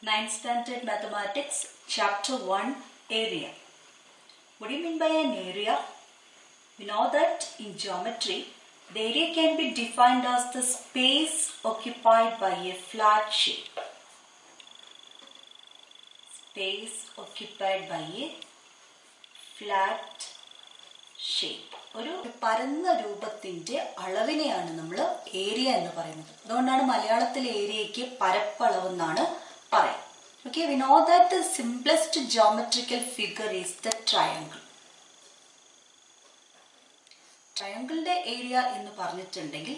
9th Standard Mathematics, Chapter 1, Area. What do you mean by an area? We know that in geometry, the area can be defined as the space occupied by a flat shape. Space occupied by a flat shape. ഒരു പരന്ന രൂപത്തിന്റെ അളവിനെയാണ് നമ്മൾ area എന്ന് പറയുന്നത്. അതുകൊണ്ടാണ് മലയാളത്തിൽ ഏരിയയ്ക്ക് പരപ്പളവ് എന്നാണ് പറയുന്നത്. Okay, we know that the simplest geometrical figure is the triangle. ട്രയാങ്കിളിന്റെ ഏരിയ എന്ന് പറഞ്ഞിട്ടുണ്ടെങ്കിൽ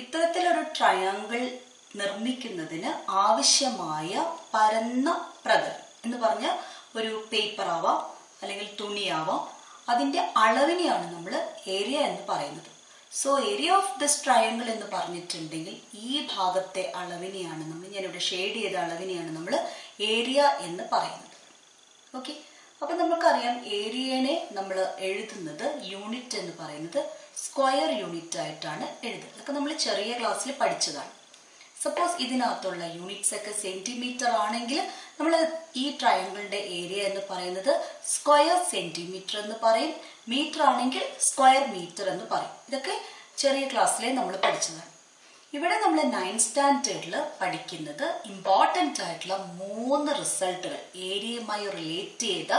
ഇത്തരത്തിലൊരു ട്രയാങ്കിൾ നിർമ്മിക്കുന്നതിന് ആവശ്യമായ പരന്ന പ്രതലം എന്ന് പറഞ്ഞ ഒരു പേപ്പർ ആവാം അല്ലെങ്കിൽ തുണിയാവാം, അതിന്റെ അളവിനെയാണ് നമ്മൾ ഏരിയ എന്ന് പറയുന്നത്. So area of this triangle എന്ന് പറഞ്ഞിട്ടുണ്ടെങ്കിൽ ഈ ഭാഗത്തെ അളവിനെയാണ് ഞാനിവിടെ ഷെയ്ഡ് ചെയ്ത അളവിനെയാണ് നമ്മൾ ഏരിയ എന്ന് പറയുന്നത്. ഓക്കെ, അപ്പൊ നമുക്കറിയാം ഏരിയനെ നമ്മൾ എഴുതുന്നത് യൂണിറ്റ് എന്ന് പറയുന്നത് സ്ക്വയർ യൂണിറ്റ് ആയിട്ടാണ് എഴുതുന്നത്. അതൊക്കെ നമ്മൾ ചെറിയ ക്ലാസ്സിൽ പഠിച്ചതാണ്. സപ്പോസ് ഇതിനകത്തുള്ള യൂണിറ്റ്സ് ഒക്കെ സെന്റിമീറ്റർ ആണെങ്കിൽ നമ്മൾ ഈ ട്രയാങ്കിളിന്റെ ഏരിയ എന്ന് പറയുന്നത് സ്ക്വയർ സെന്റിമീറ്റർ എന്ന് പറയും. മീറ്റർ ആണെങ്കിൽ സ്ക്വയർ മീറ്റർ എന്ന് പറയും. ഇതൊക്കെ ചെറിയ ക്ലാസ്സിലെ നമ്മൾ പഠിച്ചതാണ്. ഇവിടെ നമ്മൾ 9th സ്റ്റാൻഡേർഡിൽ പഠിക്കുന്നത് ഇമ്പോർട്ടൻ്റ് ആയിട്ടുള്ള 3 റിസൾട്ടുകൾ, ഏരിയയുമായി റിലേറ്റ് ചെയ്ത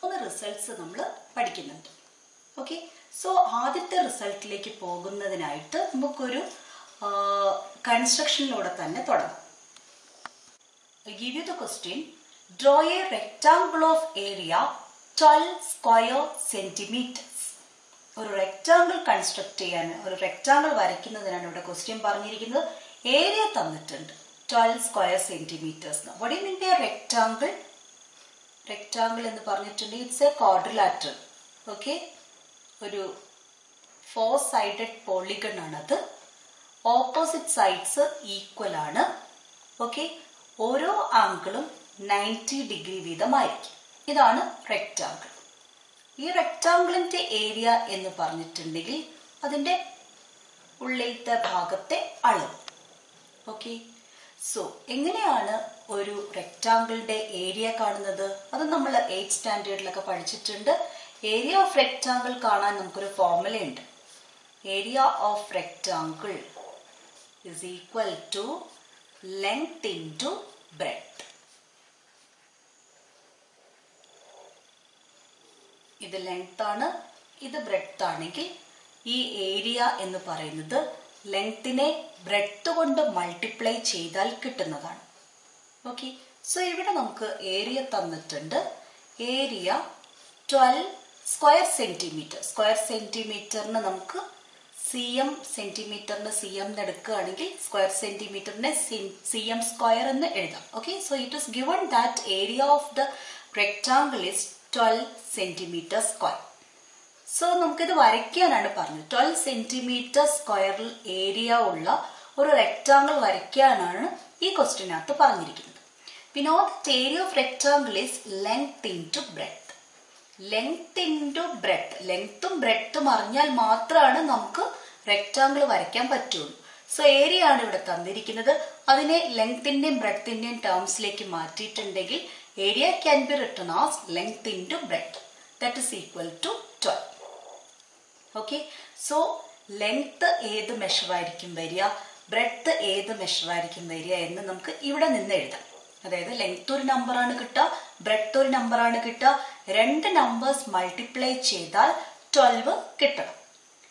3 റിസൾട്ട്സ് നമ്മൾ പഠിക്കുന്നുണ്ട്. ഓക്കെ, സോ ആദ്യത്തെ റിസൾട്ടിലേക്ക് പോകുന്നതിനായിട്ട് നമുക്കൊരു കൺസ്ട്രക്ഷനിലൂടെ തന്നെ തുടങ്ങാം. I'll give you the question. Draw a rectangle of area 12 square centimeters. ഒരു റെക്ടാങ്കിൾ കൺസ്ട്രക്ട് ചെയ്യാൻ, ഒരു റെക്ടാങ്കിൾ വരയ്ക്കുന്നതിനാണ് ഇവിടെ ക്വസ്റ്റ്യൻ പറഞ്ഞിരിക്കുന്നത്. ഏരിയ തന്നിട്ടുണ്ട് 12 square centimetres. What do you mean by a rectangle? Rectangle എന്ന് പറഞ്ഞിട്ടുണ്ടെങ്കിൽ ഇറ്റ്സ് എ ക്വാഡ്രിലാറ്ററൽ. ഓക്കെ, ഒരു 4 sided polygon ആണത്. ഓപ്പോസിറ്റ് സൈഡ്സ് ഈക്വൽ ആണ്. ഓക്കെ, ഓരോ ആംഗിളും 90 ഡിഗ്രി വീതമായിരിക്കും. ഇതാണ് റെക്ടാങ്കിൾ. ഈ റെക്ടാങ്കിളിന്റെ ഏരിയ എന്ന് പറഞ്ഞിട്ടുണ്ടെങ്കിൽ അതിന്റെ ഉള്ളിലത്തെ ഭാഗത്തെ അളവ്. ഓക്കെ, സോ എങ്ങനെയാണ് ഒരു റെക്ടാങ്കിളിന്റെ ഏരിയ കാണുന്നത്? അത് നമ്മൾ 8th സ്റ്റാൻഡേർഡിലൊക്കെ പഠിച്ചിട്ടുണ്ട്. ഏരിയ ഓഫ് റെക്ടാങ്കിൾ കാണാൻ നമുക്കൊരു ഫോർമുലയുണ്ട്. Area of rectangle is equal to length into breadth. ഇത് ലെങ്ത് ആണ്, ഇത് ബ്രെഡ്ത്ത് ആണെങ്കിൽ ഈ ഏരിയ എന്ന് പറയുന്നത് ലെങ്ത്തിനെ ബ്രെഡ്ത്ത് കൊണ്ട് മൾട്ടിപ്ലൈ ചെയ്താൽ കിട്ടുന്നതാണ്. ഓക്കെ, സോ ഇവിടെ നമുക്ക് ഏരിയ തന്നിട്ടുണ്ട്. Area 12 square centimetre. സ്ക്വയർ സെന്റിമീറ്ററിന് നമുക്ക് cm, സെന്റിമീറ്ററിന് cm എടുക്കുകയാണെങ്കിൽ സ്ക്വയർ സെന്റിമീറ്ററിനെ cm സ്ക്വയർ എന്ന് എഴുതാം. Okay, so it is given that area of the rectangle is 12 centimetre square. So നമുക്കിത് വരയ്ക്കാനാണ് പറഞ്ഞത്. 12 സെന്റിമീറ്റർ സ്ക്വയറിൽ ഏരിയ ഉള്ള ഒരു റെക്ടാങ്കിൾ വരയ്ക്കാനാണ് ഈ ക്വസ്റ്റ്യനകത്ത് പറഞ്ഞിരിക്കുന്നത്. We know that area of rectangle is length into breadth. Length into breadth. ലെങ്ത്തും ബ്രെഡ്ത്തും അറിഞ്ഞാൽ മാത്രമാണ് നമുക്ക് റെക്ടാങ്കിൾ വരയ്ക്കാൻ പറ്റുള്ളൂ. സോ ഏരിയ ആണ് ഇവിടെ തന്നിരിക്കുന്നത്. അതിനെ ലെങ്ത്തിന്റെയും ബ്രെഡ്ത്തിന്റെയും ടേംസിലേക്ക് മാറ്റിയിട്ടുണ്ടെങ്കിൽ area can be written as length into breadth. That is equal to 12. Okay, so length ഏത് മെഷറായിരിക്കും വരിക, ബ്രെഡ്ത്ത് ഏത് മെഷറായിരിക്കും വരിക എന്ന് നമുക്ക് ഇവിടെ നിന്ന് എഴുതാം. അതായത് ലെങ്ത് ഒരു നമ്പറാണ് കിട്ടുക, ബ്രെഡ്ത്ത് ഒരു നമ്പറാണ് കിട്ടുക. 2 നമ്പേഴ്സ് മൾട്ടിപ്ലൈ ചെയ്താൽ 12 കിട്ടണം.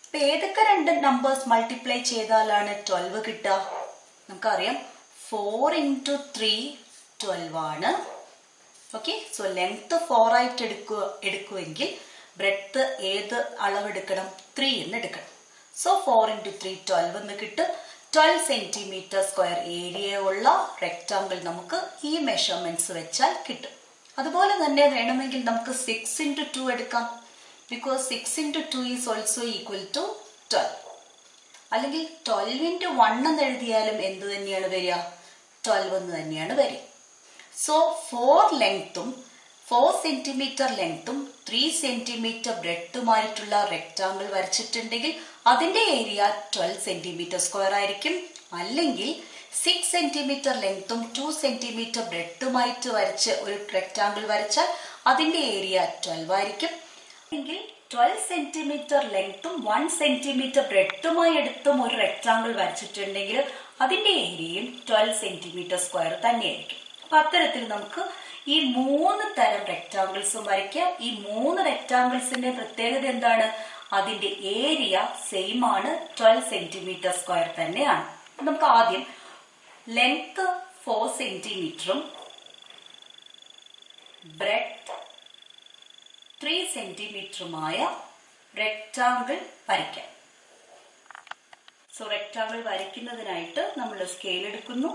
അപ്പൊ ഏതൊക്കെ 2 നമ്പേഴ്സ് മൾട്ടിപ്ലൈ ചെയ്താലാണ് 12 കിട്ടുക? നമുക്കറിയാം 4 × 3 12 ആണ്. ഓക്കെ, സോ ലെങ്ത് 4 ആയിട്ട് എടുക്കുമെങ്കിൽ ബ്രെഡ്ത്ത് ഏത് അളവെടുക്കണം? 3 എന്ന് എടുക്കണം. സോ 4 × 3 12 എന്ന് കിട്ടും. 12 സെന്റിമീറ്റർ സ്ക്വയർ ഏരിയ ഉള്ള റെക്ടാങ്കിൾ നമുക്ക് ഈ മെഷർമെന്റ്സ് വെച്ചാൽ കിട്ടും. അതുപോലെ തന്നെ വേണമെങ്കിൽ നമുക്ക് 6 × 2 എടുക്കാം. Because 6 × 2 is also equal to 12. അല്ലെങ്കിൽ 12 × 1 എന്ന് എഴുതിയാലും എന്ത് തന്നെയാണ് വരിക? 12 എന്ന് തന്നെയാണ് വരിക. സോ 4 ലെങ്ത്തും 4 സെന്റിമീറ്റർ ലെങ്ത്തും 3 സെന്റിമീറ്റർ ബ്രെഡ്ത്തുമായിട്ടുള്ള റെക്ടാങ്കിൾ വരച്ചിട്ടുണ്ടെങ്കിൽ അതിന്റെ ഏരിയ 12 സെന്റിമീറ്റർ സ്ക്വയർ ആയിരിക്കും. അല്ലെങ്കിൽ 6 സെന്റിമീറ്റർ ലെങ്ത്തും 2 സെന്റിമീറ്റർ ബ്രെഡുമായിട്ട് വരച്ച് ഒരു റെക്ടാങ്കിൾ വരച്ചാൽ അതിന്റെ ഏരിയ 12 ആയിരിക്കും. എങ്കിൽ 12 സെന്റിമീറ്റർ ലെങ്ത്തും 1 സെന്റിമീറ്റർ ബ്രെഡുമായി എടുത്തും ഒരു റെക്ടാങ്കിൾ വരച്ചിട്ടുണ്ടെങ്കിൽ അതിന്റെ ഏരിയയും 12 സെന്റിമീറ്റർ സ്ക്വയർ തന്നെയായിരിക്കും. അപ്പൊ അത്തരത്തിൽ നമുക്ക് ഈ 3 തരം റെക്ടാങ്കിൾസും വരയ്ക്കാം. ഈ 3 റെക്ടാങ്കിൾസിന്റെ പ്രത്യേകത എന്താണ്? അതിന്റെ ഏരിയ സെയിം ആണ്, 12 സെന്റിമീറ്റർ സ്ക്വയർ തന്നെയാണ്. നമുക്ക് ആദ്യം ലെങ്ത് 4 സെന്റിമീറ്ററും ബ്രെഡ്ത്ത് 3 സെന്റിമീറ്ററുമായ റെക്ടാങ്കിൾ വരയ്ക്കാം. സോ റെക്ടാങ്കിൾ വരയ്ക്കുന്നതിനായിട്ട് നമ്മൾ സ്കെയിൽ എടുക്കുന്നു.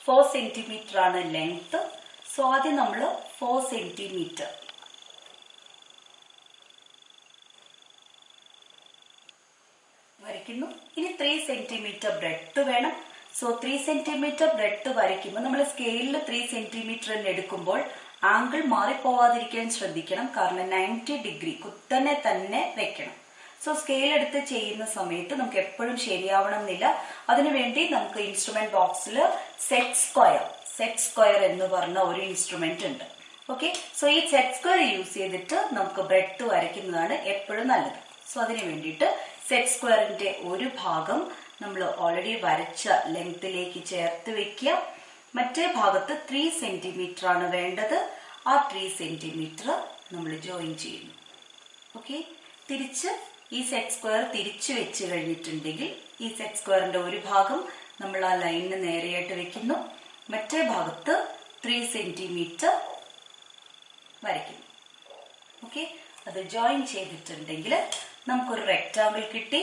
4 സെന്റിമീറ്റർ ആണ് ലെങ്ത്. സോ ആദ്യം നമ്മൾ 4 സെന്റിമീറ്റർ വരയ്ക്കുന്നു. ഇനി 3 സെന്റിമീറ്റർ ബ്രെഡ്ത്ത് വേണം. സോ 3 സെന്റിമീറ്റർ ബ്രെഡ്ത്ത് വരയ്ക്കുമ്പോൾ നമ്മൾ സ്കെയിലിൽ 3 സെന്റിമീറ്റർ എടുക്കുമ്പോൾ ആംഗിൾ മാറിപ്പോവാതിരിക്കാൻ ശ്രദ്ധിക്കണം. കാരണം 90 ഡിഗ്രി കുത്തനെ തന്നെ വെക്കണം. സോ സ്കെയിൽ എടുത്ത് ചെയ്യുന്ന സമയത്ത് നമുക്ക് എപ്പോഴും ശരിയാവണം എന്നില്ല. അതിനുവേണ്ടി നമുക്ക് ഇൻസ്ട്രുമെന്റ് ബോക്സിൽ സെറ്റ് സ്ക്വയർ എന്ന് പറഞ്ഞ ഒരു ഇൻസ്ട്രുമെന്റ് ഉണ്ട്. ഓക്കെ, സോ ഈ സെറ്റ് സ്ക്വയർ യൂസ് ചെയ്തിട്ട് നമുക്ക് ബ്രെഡ്ത്ത് വരയ്ക്കുന്നതാണ് എപ്പോഴും നല്ലത്. സോ അതിനു വേണ്ടിയിട്ട് സെറ്റ് സ്ക്വയറിന്റെ ഒരു ഭാഗം നമ്മൾ ഓൾറെഡി വരച്ച ലെങ്ത്തിലേക്ക് ചേർത്ത് വെക്കുക. മറ്റേ ഭാഗത്ത് 3 സെന്റിമീറ്റർ ആണ് വേണ്ടത്. ആ 3 സെന്റിമീറ്റർ നമ്മൾ ജോയിൻ ചെയ്യുന്നു. ഓക്കെ, തിരിച്ച് ഈ സെറ്റ് സ്ക്വയർ തിരിച്ചു വെച്ച് കഴിഞ്ഞിട്ടുണ്ടെങ്കിൽ ഈ സെറ്റ് സ്ക്വയറിന്റെ ഒരു ഭാഗം നമ്മൾ ആ ലൈനിന് നേരെയായിട്ട് വെക്കുന്നു. മറ്റേ ഭാഗത്ത് 3 സെന്റിമീറ്റർ വരയ്ക്കുന്നു. ഓക്കെ, അത് ജോയിൻ ചെയ്തിട്ടുണ്ടെങ്കിൽ നമുക്കൊരു റെക്ടാങ്കിൾ കിട്ടി.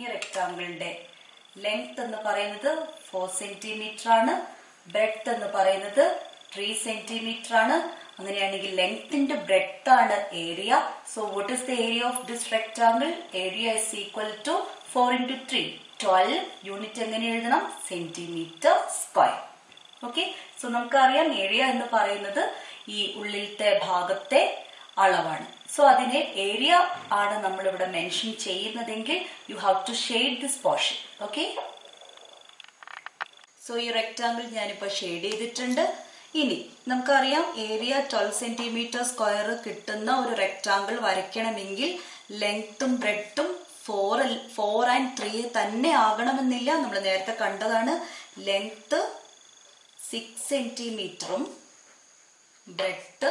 ഈ റെക്ടാങ്കിളിന്റെ ലെങ്ത് എന്ന് പറയുന്നത് 4 സെന്റിമീറ്റർ ആണ്. ബ്രെഡ്ത്ത് എന്ന് പറയുന്നത് 3 സെന്റിമീറ്റർ ആണ്. അങ്ങനെയാണെങ്കിൽ ലെങ്ത്തിന്റെ ബ്രെഡ്ത്ത് ആണ് area. So what is the area of this rectangle? Area is equal to 4 into 3 12. Unit എങ്ങനെ എഴുതണം? Centimetre square. ഓക്കെ, സോ നമുക്കറിയാം ഏരിയ എന്ന് പറയുന്നത് ഈ ഉള്ളിലത്തെ ഭാഗത്തെ അളവാണ്. സോ അതിനെ ഏരിയ ആണ് നമ്മൾ ഇവിടെ മെൻഷൻ ചെയ്യുന്നതെങ്കിൽ you have to shade this portion. Okay, so ഈ റെക്ടാങ്കിൾ ഞാനിപ്പോ ഷെയ്ഡ് ചെയ്തിട്ടുണ്ട്. ഇനി നമുക്കറിയാം ഏരിയ 12 സെന്റിമീറ്റർ സ്ക്വയർ കിട്ടുന്ന ഒരു റെക്ടാങ്കിൾ വരയ്ക്കണമെങ്കിൽ ലെങ്ത്തും ബ്രെഡ്ത്തും 4 and 3 തന്നെ ആകണമെന്നില്ല. നമ്മൾ നേരത്തെ കണ്ടതാണ്. ലെങ്ത്ത് 6 സെന്റിമീറ്ററും ബ്രെഡ്ത്ത്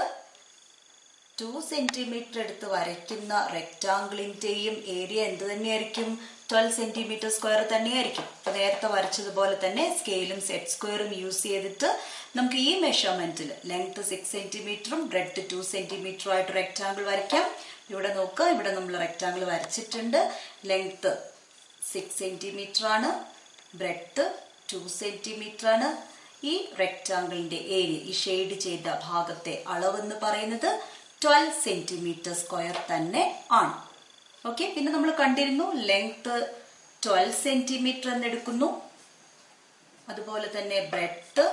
2 സെന്റിമീറ്റർ എടുത്ത് വരയ്ക്കുന്ന റെക്ടാങ്കിളിന്റെയും ഏരിയ എന്ത് തന്നെയായിരിക്കും? 12 സെന്റിമീറ്റർ സ്ക്വയർ തന്നെയായിരിക്കും. അപ്പൊ നേരത്തെ വരച്ചതുപോലെ തന്നെ സ്കെയിലും സെറ്റ് സ്ക്വയറും യൂസ് ചെയ്തിട്ട് നമുക്ക് ഈ മെഷർമെന്റിൽ ലെങ്ത് 6 സെന്റിമീറ്ററും ബ്രെഡ്ത്ത് 2 സെന്റിമീറ്ററും ആയിട്ട് റെക്ടാങ്കിൾ വരയ്ക്കാം. ഇവിടെ നോക്കുക, ഇവിടെ നമ്മൾ റെക്ടാങ്കിൾ വരച്ചിട്ടുണ്ട്. ലെങ്ത് 6 സെന്റിമീറ്റർ ആണ്, ബ്രെഡ്ത്ത് 2 സെന്റിമീറ്റർ ആണ്. ഈ റെക്ടാങ്കിളിന്റെ ഏരിയ, ഈ ഷെയ്ഡ് ചെയ്ത ഭാഗത്തെ അളവെന്ന് പറയുന്നത് 12 സെന്റിമീറ്റർ സ്ക്വയർ തന്നെ ആണ്. ഓക്കെ, പിന്നെ നമ്മൾ കണ്ടിരുന്നു ലെങ്ത് 12 സെന്റിമീറ്റർ എന്ന് എടുക്കുന്നു. അതുപോലെ തന്നെ ബ്രെഡ്ത്ത്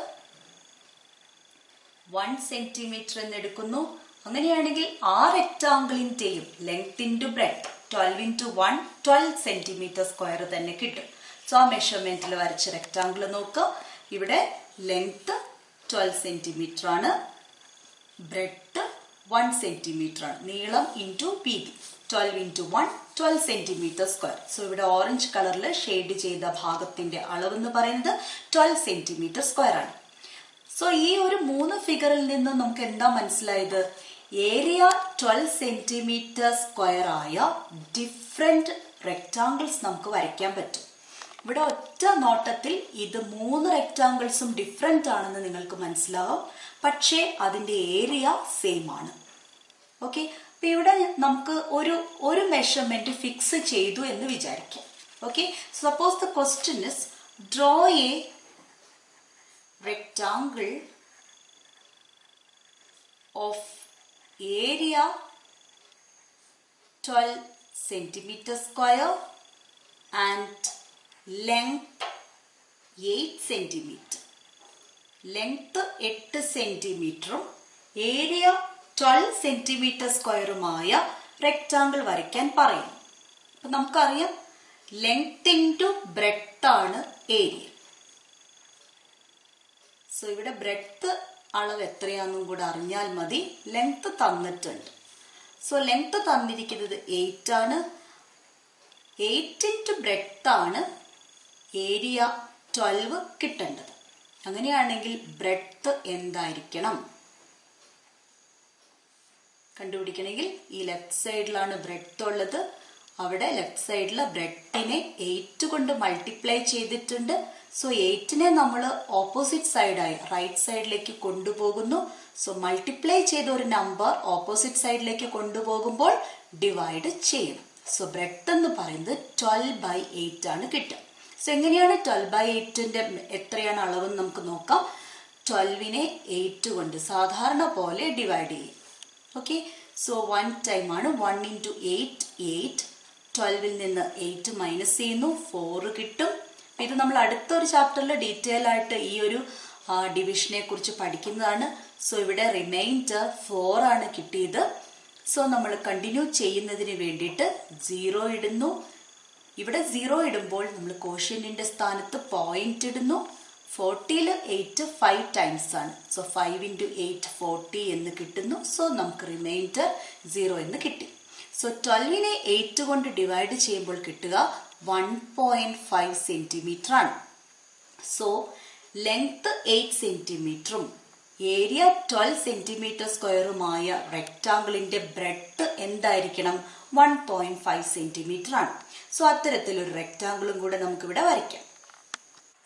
1 സെന്റിമീറ്റർ എന്ന് എടുക്കുന്നു. അങ്ങനെയാണെങ്കിൽ ആ റെക്ടാങ്കിളിന്റെയും length into breadth 12 into 1 12 centimetre square തന്നെ കിട്ടും. സോ ആ മെഷർമെന്റിൽ വരച്ച റെക്ടാങ്കിൾ നോക്കുക. ഇവിടെ ലെങ്ത് 12 സെന്റിമീറ്റർ ആണ്, ബ്രെഡ്ത്ത് 1 സെന്റിമീറ്റർ ആണ്. നീളം ഇൻറ്റു വീതി 12 into 1 12 സെന്റിമീറ്റർ സ്ക്വയർ. സോ ഇവിടെ ഓറഞ്ച് കളറിൽ ഷെയ്ഡ് ചെയ്ത ഭാഗത്തിന്റെ അളവെന്ന് പറയുന്നത് 12 സെന്റിമീറ്റർ സ്ക്വയർ ആണ്. സോ ഈ ഒരു 3 ഫിഗറിൽ നിന്ന് നമുക്ക് എന്താ മനസ്സിലായത്? ഏരിയ 12 സെന്റിമീറ്റർ സ്ക്വയർ ആയ ഡിഫറെന്റ് റെക്ടാങ്കിൾസ് നമുക്ക് വരയ്ക്കാൻ പറ്റും. ഇവിടെ ഒറ്റ നോട്ടത്തിൽ ഇത് 3 റെക്ടാങ്കിൾസും ഡിഫറെന്റ് ആണെന്ന് നിങ്ങൾക്ക് മനസ്സിലാവും. പക്ഷേ അതിന്റെ ഏരിയ സെയിം ആണ്. ഓക്കെ, അപ്പൊ ഇവിടെ നമുക്ക് ഒരു മെഷർമെന്റ് ഫിക്സ് ചെയ്തു എന്ന് വിചാരിക്കാം. Okay, suppose the question is draw A rectangle of area 12 centimeter square and length 8 centimeter. Length 8 സെന്റിമീറ്ററും ഏരിയ 12 സെന്റിമീറ്റർ സ്ക്വയറുമായ റെക്ടാങ്കിൾ വരയ്ക്കാൻ പറയുന്നു. അപ്പൊ നമുക്കറിയാം ലെങ്ത് ഇൻറ്റു ബ്രെഡ്ത്ത് ആണ് ഏരിയ. സോ ഇവിടെ ബ്രെഡ്ത്ത് അളവ് എത്രയാണെന്നും കൂടെ അറിഞ്ഞാൽ മതി. ലെങ്ത് തന്നിട്ടുണ്ട്. സോ ലെങ്ത് തന്നിരിക്കുന്നത് 8 ആണ്. 8 ഇൻറ്റു ബ്രെഡ്ത്ത് ആണ് ഏരിയ 12 കിട്ടേണ്ടത്. അങ്ങനെയാണെങ്കിൽ ബ്രെഡ്ത്ത് എന്തായിരിക്കണം കണ്ടുപിടിക്കണമെങ്കിൽ ഈ ലെഫ്റ്റ് സൈഡിലാണ് ബ്രെഡ്ത്ത് ഉള്ളത്. അവിടെ ലെഫ്റ്റ് സൈഡിൽ ബ്രെഡ്ത്തിനെ 8 കൊണ്ട് മൾട്ടിപ്ലൈ ചെയ്തിട്ടുണ്ട്. സോ 8നെ നമ്മൾ ഓപ്പോസിറ്റ് സൈഡായി റൈറ്റ് സൈഡിലേക്ക് കൊണ്ടുപോകുന്നു. സോ മൾട്ടിപ്ലൈ ചെയ്ത ഒരു നമ്പർ ഓപ്പോസിറ്റ് സൈഡിലേക്ക് കൊണ്ടുപോകുമ്പോൾ ഡിവൈഡ് ചെയ്യണം. സോ ബ്രെഡ്ത്ത് എന്ന് പറയുന്നത് 12/8 ആണ് കിട്ടുക. സോ എങ്ങനെയാണ് 12/8ന്റെ എത്രയാണ് അളവെന്ന് നമുക്ക് നോക്കാം. 12നെ 8 കൊണ്ട് സാധാരണ പോലെ ഡിവൈഡ് ചെയ്യും. ഓക്കെ, സോ 1 ടൈം ആണ്. 1 ഇൻറ്റു 8 8. 12ൽ നിന്ന് 8 മൈനസ് ചെയ്യുന്നു, 4 കിട്ടും. ഇത് നമ്മൾ അടുത്തൊരു ചാപ്റ്ററിൽ ഡീറ്റെയിൽ ആയിട്ട് ഈ ഒരു ഡിവിഷനെ കുറിച്ച് പഠിക്കുന്നതാണ്. സോ ഇവിടെ റിമൈൻഡർ 4 ആണ് കിട്ടിയത്. സോ നമ്മൾ കണ്ടിന്യൂ ചെയ്യുന്നതിന് വേണ്ടിയിട്ട് 0 ഇടുന്നു. ഇവിടെ 0 ഇടുമ്പോൾ നമ്മൾ കോഷ്യന്റിന്റെ സ്ഥാനത്ത് പോയിന്റ് ഇടുന്നു. 40ൽ 8 5 ടൈംസ് ആണ്. സോ 5 ഇൻറ്റു 8 40 എന്ന് കിട്ടുന്നു. സോ നമുക്ക് റിമൈൻഡർ 0 എന്ന് കിട്ടി. സോ 12നെ 8 കൊണ്ട് ഡിവൈഡ് ചെയ്യുമ്പോൾ കിട്ടുക 1.5 സെന്റിമീറ്റർ ആണ്. സോ ലെങ്ത് 8 സെന്റിമീറ്ററും ഏരിയ 12 സെന്റിമീറ്റർ സ്ക്വയറുമായ റെക്ടാങ്കിളിന്റെ ബ്രെഡ്ത്ത് എന്തായിരിക്കണം? 1.5 സെന്റിമീറ്റർ ആണ്. സോ അത്തരത്തിലൊരു റെക്ടാങ്കിളും കൂടെ നമുക്കിവിടെ വരയ്ക്കാം.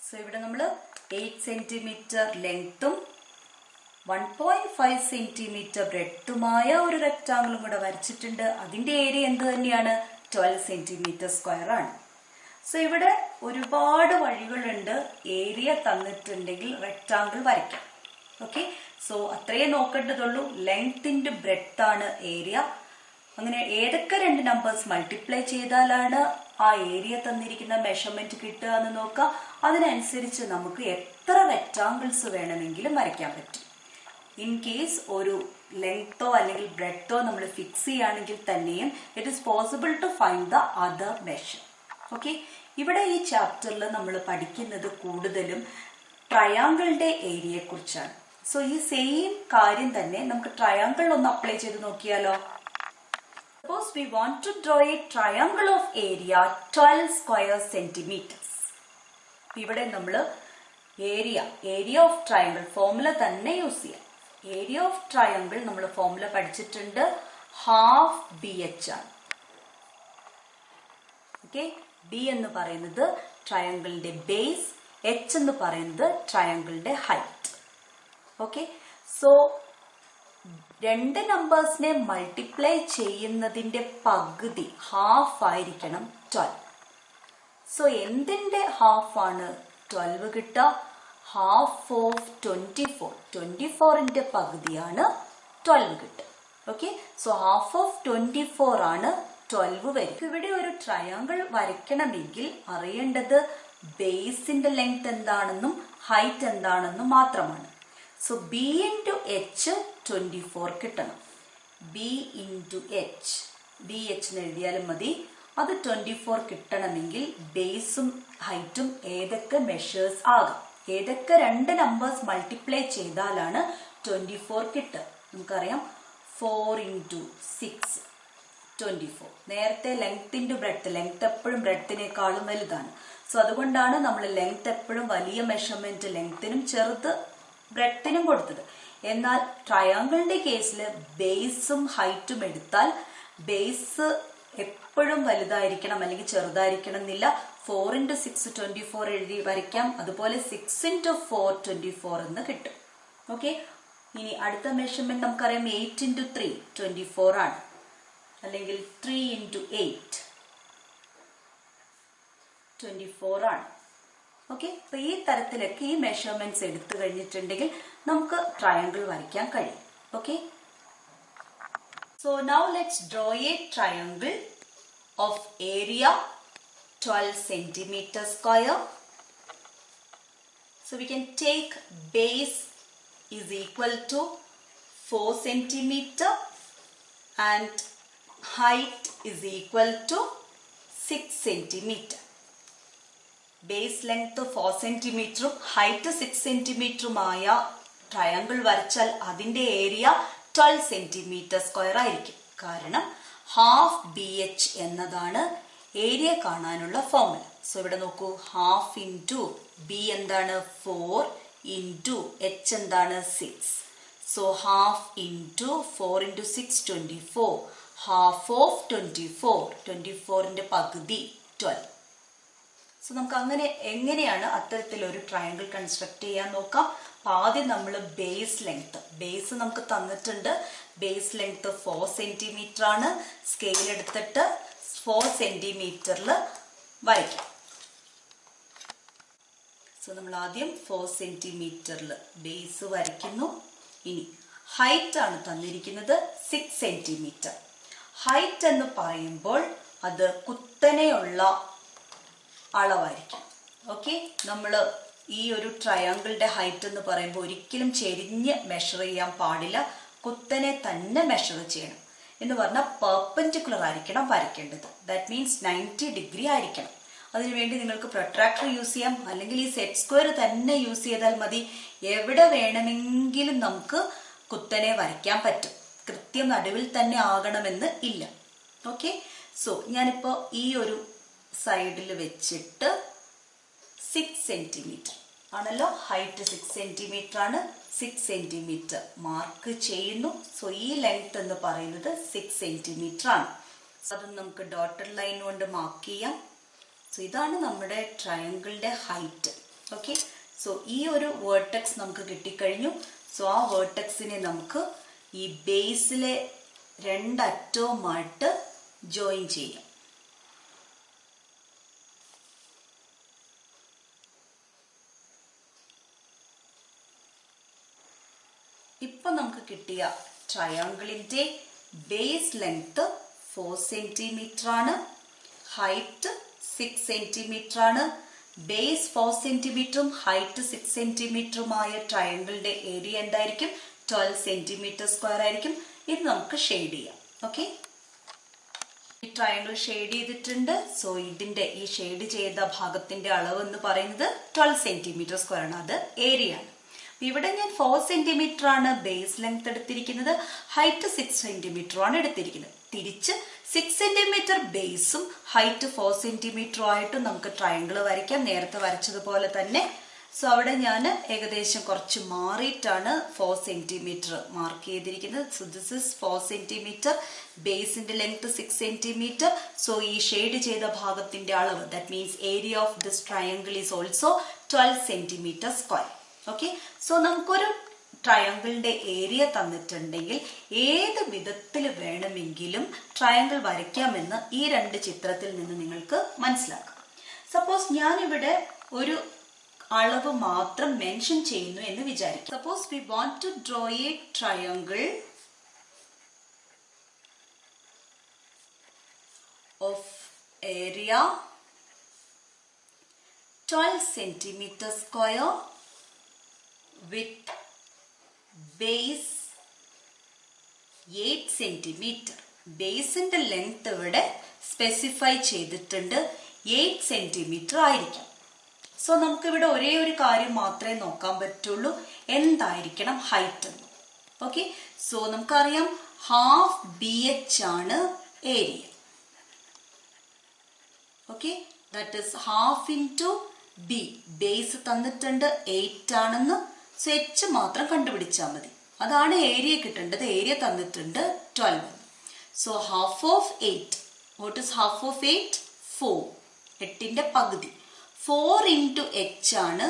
സോ ഇവിടെ നമ്മൾ 8 സെന്റിമീറ്റർ ലെങ്ത്തും 1.5 സെന്റിമീറ്റർ ബ്രെഡ്ത്തുമായ ഒരു റെക്ടാങ്കിളും കൂടെ വരച്ചിട്ടുണ്ട്. അതിന്റെ ഏരിയ എന്ത് തന്നെയാണ്? 12 സെന്റിമീറ്റർ സ്ക്വയർ ആണ്. സോ ഇവിടെ ഒരുപാട് വഴികളുണ്ട് ഏരിയ തന്നിട്ടുണ്ടെങ്കിൽ റെക്ടാങ്കിൾ വരയ്ക്കാം. ഓക്കെ, സോ അത്രയേ നോക്കേണ്ടതുള്ളൂ. ലെങ്ത് ഇൻറ്റു ബ്രെഡ്ത്ത് ആണ് ഏരിയ. അങ്ങനെ ഏതൊക്കെ രണ്ട് നമ്പേഴ്സ് മൾട്ടിപ്ലൈ ചെയ്താലാണ് ആ ഏരിയ തന്നിരിക്കുന്ന മെഷർമെന്റ് കിട്ടുക എന്ന് നോക്കാം. അതിനനുസരിച്ച് നമുക്ക് എത്ര റെക്ടാങ്കിൾസ് വേണമെങ്കിലും വരയ്ക്കാൻ പറ്റും. ഇൻ കേസ് ഒരു ലെങ്തോ അല്ലെങ്കിൽ ബ്രെഡ്ത്തോ നമ്മൾ ഫിക്സ് ചെയ്യുകയാണെങ്കിൽ തന്നെയും it is possible to find the other measure. Okay, ഇവിടെ ഈ ചാപ്റ്ററിൽ നമ്മൾ പഠിക്കുന്നത് കൂടുതലും ട്രയാങ്കിളിന്റെ ഏരിയയെ കുറിച്ചാണ്. സോ ഈ സെയിം കാര്യം തന്നെ നമുക്ക് ട്രയാങ്കിൾ ഒന്ന് അപ്ലൈ ചെയ്ത് നോക്കിയാലോ. Suppose we want to draw a triangle of area 12 square centimeters. ഇവിടെ നമ്മൾ ഏരിയ ഓഫ് ട്രയാങ്കിൾ ഫോർമുല തന്നെ യൂസ് ചെയ്യാം. ഏരിയ ഓഫ് ട്രയാങ്കിൾ നമ്മൾ ഫോർമുല പഠിച്ചിട്ടുണ്ട്, ഹാഫ് BH ആണ്. ഓക്കെ, B എന്ന് പറയുന്നത് ട്രയാങ്കിളിന്റെ ബേസ്, H എന്ന് പറയുന്നത് ട്രയാങ്കിളിന്റെ ഹൈറ്റ്. ഓക്കെ, സോ രണ്ട് നമ്പേഴ്സിനെ മൾട്ടിപ്ലൈ ചെയ്യുന്നതിന്റെ പകുതി ഹാഫ് ആയിരിക്കണം 12. സോ എന്തിന്റെ ഹാഫ് ആണ് 12 കിട്ടുക? Half of 24. 24ന്റെ പകുതിയാണ് 12 കിട്ടുക. ഓക്കെ, സോ ഹാഫ് ഓഫ് 24 ആണ് 12 വരും. ഇവിടെ ഒരു ട്രയാങ്കിൾ വരയ്ക്കണമെങ്കിൽ അറിയേണ്ടത് ബേസിന്റെ ലെങ്ത് എന്താണെന്നും ഹൈറ്റ് എന്താണെന്നും മാത്രമാണ്. സോ B ഇൻറ്റു H 24 കിട്ടണം. B ഇൻറ്റു H, BH എന്ന് എഴുതിയാലും മതി. അത് 24 കിട്ടണമെങ്കിൽ ബേസും ഹൈറ്റും ഏതൊക്കെ മെഷേഴ്സ് ആകാം, ഏതൊക്കെ രണ്ട് നമ്പേഴ്സ് മൾട്ടിപ്ലൈ ചെയ്താലാണ് 24 കിട്ടുക? നമുക്കറിയാം 4 ഇൻറ്റു 6 24. നേരത്തെ ലെങ്ത് ഇൻറ്റു ബ്രെഡ്ത്ത്, ലെങ്ത് എപ്പോഴും ബ്രെഡ്ത്തിനേക്കാളും വലുതാണ്. സോ അതുകൊണ്ടാണ് നമ്മൾ ലെങ്ത് എപ്പോഴും വലിയ മെഷർമെന്റ് ലെങ്ത്തിനും ചെറുത് ബ്രെഡ്ത്തിനും കൊടുത്തത്. എന്നാൽ ട്രയാങ്കിളിന്റെ കേസിൽ ബേസും ഹൈറ്റും എടുത്താൽ ബേസ് എപ്പോഴും വലുതായിരിക്കണം അല്ലെങ്കിൽ ചെറുതായിരിക്കണം എന്നില്ല. 4 ഇൻറ്റു 6 24 എഴുതി വരയ്ക്കാം. അതുപോലെ 6 ഇൻറ്റു 4 24 എന്ന് കിട്ടും. ഓക്കെ, ഇനി അടുത്ത മെഷർമെന്റ് നമുക്കറിയാം 8 ഇൻറ്റു 3 24 ആണ്, അല്ലെങ്കിൽ 3 ഇൻറ്റു 8 24 ആണ്. ഓക്കെ, അപ്പൊ ഈ തരത്തിലൊക്കെ ഈ മെഷർമെന്റ്സ് എടുത്തു കഴിഞ്ഞിട്ടുണ്ടെങ്കിൽ നമുക്ക് ട്രയാങ്കിൾ വരയ്ക്കാൻ കഴിയും. Okay, so now let's draw a triangle of area 12 centimeter square. So we can take base is equal to 4 centimeter and height is equal to 6 centimetre. Base length 4 സെന്റിമീറ്ററും height 6 സെന്റിമീറ്ററുമായ triangle വരച്ചാൽ അതിന്റെ area 12 centimetre square ആയിരിക്കും. കാരണം half BH എന്നതാണ് area കാണാനുള്ള formula. So ഇവിടെ നോക്കൂ, ഹാഫ് ഇൻറ്റു B എന്താണ് 4 ഇൻറ്റു H എന്താണ് 6. So half into 4 into 6 24. Half of 24, 24ന്റെ പകുതി 12. സോ നമുക്ക് എങ്ങനെയാണ് അത്തരത്തിലൊരു ട്രയാങ്കിൾ കൺസ്ട്രക്ട് ചെയ്യാൻ നോക്കാം. ആദ്യം നമ്മൾ ബേസ് നമുക്ക് തന്നിട്ടുണ്ട്. ബേസ് ലെങ്ത് 4 സെന്റിമീറ്റർ ആണ്. സ്കെയിൽ എടുത്തിട്ട് 4 സെന്റിമീറ്ററിൽ വരയ്ക്കാം. സോ നമ്മൾ ആദ്യം 4 സെന്റിമീറ്ററിൽ ബേസ് വരയ്ക്കുന്നു. ഇനി ഹൈറ്റ് ആണ് തന്നിരിക്കുന്നത് 6 സെന്റിമീറ്റർ. ഹൈറ്റ് എന്ന് പറയുമ്പോൾ അത് കുത്തനെയുള്ള അളവായിരിക്കും. ഓക്കെ, നമ്മൾ ഈ ഒരു ട്രയാങ്കിളിന്റെ ഹൈറ്റ് എന്ന് പറയുമ്പോൾ ഒരിക്കലും ചെരിഞ്ഞ് മെഷർ ചെയ്യാൻ പാടില്ല, കുത്തനെ തന്നെ മെഷർ ചെയ്യണം. എന്ന് പറഞ്ഞാൽ പെർപെൻഡിക്കുലർ ആയിരിക്കണം വരയ്ക്കേണ്ടത്. ദാറ്റ് മീൻസ് 90 ഡിഗ്രി ആയിരിക്കണം. അതിനുവേണ്ടി നിങ്ങൾക്ക് പ്രൊട്രാക്ടർ യൂസ് ചെയ്യാം, അല്ലെങ്കിൽ ഈ സെറ്റ് സ്ക്വയർ തന്നെ യൂസ് ചെയ്താൽ മതി. എവിടെ വേണമെങ്കിലും നമുക്ക് കുത്തനെ വരയ്ക്കാൻ പറ്റും. കൃത്യം നടുവിൽ തന്നെ ആകണമെന്ന് ഇല്ല. ഓക്കെ, സോ ഞാനിപ്പോൾ ഈ ഒരു സൈഡിൽ വെച്ചിട്ട് 6 സെന്റിമീറ്റർ ആണല്ലോ, ഹൈറ്റ് 6 സെന്റിമീറ്റർ ആണ്. 6 സെന്റിമീറ്റർ മാർക്ക് ചെയ്യുന്നു. സോ ഈ ലെങ്ത് എന്ന് പറയുന്നത് 6 സെന്റിമീറ്റർ ആണ്. അത് നമുക്ക് ഡോട്ടഡ് ലൈൻ കൊണ്ട് മാർക്ക് ചെയ്യാം. സോ ഇതാണ് നമ്മുടെ ട്രയാങ്കിളിന്റെ ഹൈറ്റ്. ഓക്കെ, സോ ഈ ഒരു വേർട്ടെക്സ് നമുക്ക് കിട്ടിക്കഴിഞ്ഞു. സോ ആ വേർട്ടെക്സിനെ നമുക്ക് ഈ ബേസിലെ രണ്ടറ്റവുമായിട്ട് ജോയിൻ ചെയ്യാം. ഇപ്പൊ നമുക്ക് കിട്ടിയ ട്രയാങ്കിളിന്റെ ബേസ് ലെങ്ത് 4 സെന്റിമീറ്റർ ആണ്, ഹൈറ്റ് 6 സെന്റിമീറ്റർ ആണ്. ബേസ് 4 സെന്റിമീറ്ററും ഹൈറ്റ് 6 സെന്റിമീറ്ററുമായ ട്രയാങ്കിളിന്റെ ഏരിയ എന്തായിരിക്കും? 12 സെന്റിമീറ്റർ സ്ക്വയർ ആയിരിക്കും. ഇത് നമുക്ക് ഷെയ്ഡ് ചെയ്യാം. ഓക്കെ, ഈ ട്രയാങ്കിൾ ഷെയ്ഡ് ചെയ്തിട്ടുണ്ട്. സോ ഇതിന്റെ ഈ ഷെയ്ഡ് ചെയ്ത ഭാഗത്തിന്റെ അളവ് എന്ന് പറയുന്നത് 12 സെന്റിമീറ്റർ സ്ക്വയർ ആണ്. അത് ഏരിയ ആണ്. ഇവിടെ ഞാൻ 4 സെന്റിമീറ്റർ ആണ് ബേസ് ലെങ്ത് എടുത്തിരിക്കുന്നത്, ഹൈറ്റ് 6 സെന്റിമീറ്റർ ആണ് എടുത്തിരിക്കുന്നത്. തിരിച്ച് 6 സെന്റിമീറ്റർ ബേസും ഹൈറ്റ് 4 സെന്റിമീറ്ററും ആയിട്ടും നമുക്ക് ട്രയാങ്കിൾ വരയ്ക്കാം, നേരത്തെ വരച്ചതുപോലെ തന്നെ. സോ അവിടെ ഞാൻ ഏകദേശം കുറച്ച് മാറിയിട്ടാണ് 4 സെന്റിമീറ്റർ മാർക്ക് ചെയ്തിരിക്കുന്നത്. സോ ദിസ് ഇസ് 4 സെന്റിമീറ്റർ, ബേസിന്റെ ലെങ്ത് 6 സെന്റിമീറ്റർ. സോ ഈ ഷെയ്ഡ് ചെയ്ത ഭാഗത്തിന്റെ അളവ്, that means area of this triangle is also 12 centimetre square. Okay, so നമുക്കൊരു ട്രയാങ്കിളിന്റെ ഏരിയ തന്നിട്ടുണ്ടെങ്കിൽ ഏത് വിധത്തിൽ വേണമെങ്കിലും ട്രയാങ്കിൾ വരയ്ക്കാമെന്ന് ഈ രണ്ട് ചിത്രത്തിൽ നിന്ന് നിങ്ങൾക്ക് മനസ്സിലാക്കാം. സപ്പോസ് ഞാനിവിടെ ഒരു അളവ് മാത്രം മെൻഷൻ ചെയ്യുന്നു എന്ന് വിചാരിക്കും. Suppose we want to draw a triangle of area 12 centimetre square with base 8 centimetre. ബേസിന്റെ ലെങ്ത് ഇവിടെ സ്പെസിഫൈ ചെയ്തിട്ടുണ്ട്, 8 സെന്റിമീറ്റർ ആയിരിക്കും. സോ നമുക്കിവിടെ ഒരേ ഒരു കാര്യം മാത്രമേ നോക്കാൻ പറ്റുള്ളൂ, എന്തായിരിക്കണം ഹൈറ്റ് എന്ന്. ഓക്കെ, സോ നമുക്കറിയാം ഹാഫ് BH ആണ് area. Okay, that is half into B. Base തന്നിട്ടുണ്ട് 8 ആണെന്ന്. സോ H മാത്രം കണ്ടുപിടിച്ചാൽ മതി, അതാണ് ഏരിയ കിട്ടേണ്ടത്. ഏരിയ തന്നിട്ടുണ്ട് 12. So half of 8, what is half of 8? 4. 8ന്റെ പകുതി 4 ഇൻറ്റു H ആണ്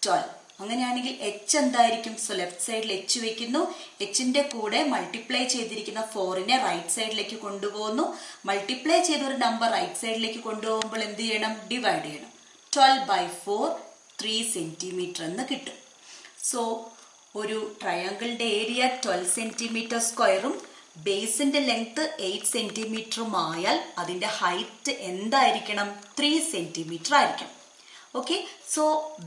12. അങ്ങനെയാണെങ്കിൽ H എന്തായിരിക്കും? സോ ലെഫ്റ്റ് സൈഡിൽ H വെക്കുന്നു, Hന്റെ കൂടെ മൾട്ടിപ്ലൈ ചെയ്തിരിക്കുന്ന 4നെ റൈറ്റ് സൈഡിലേക്ക് കൊണ്ടുപോകുന്നു. മൾട്ടിപ്ലൈ ചെയ്ത ഒരു നമ്പർ റൈറ്റ് സൈഡിലേക്ക് കൊണ്ടുപോകുമ്പോൾ എന്ത് ചെയ്യണം? ഡിവൈഡ് ചെയ്യണം. 12/4 3 സെന്റിമീറ്റർ എന്ന് കിട്ടും. സോ ഒരു ട്രയാങ്കിളിന്റെ ഏരിയ 12 സെന്റിമീറ്റർ സ്ക്വയറും ബേസിന്റെ ലെങ്ത് 8 സെന്റിമീറ്ററും ആയാൽ അതിന്റെ ഹൈറ്റ് എന്തായിരിക്കണം? 3 സെന്റിമീറ്റർ ആയിരിക്കണം. ഓക്കെ, സോ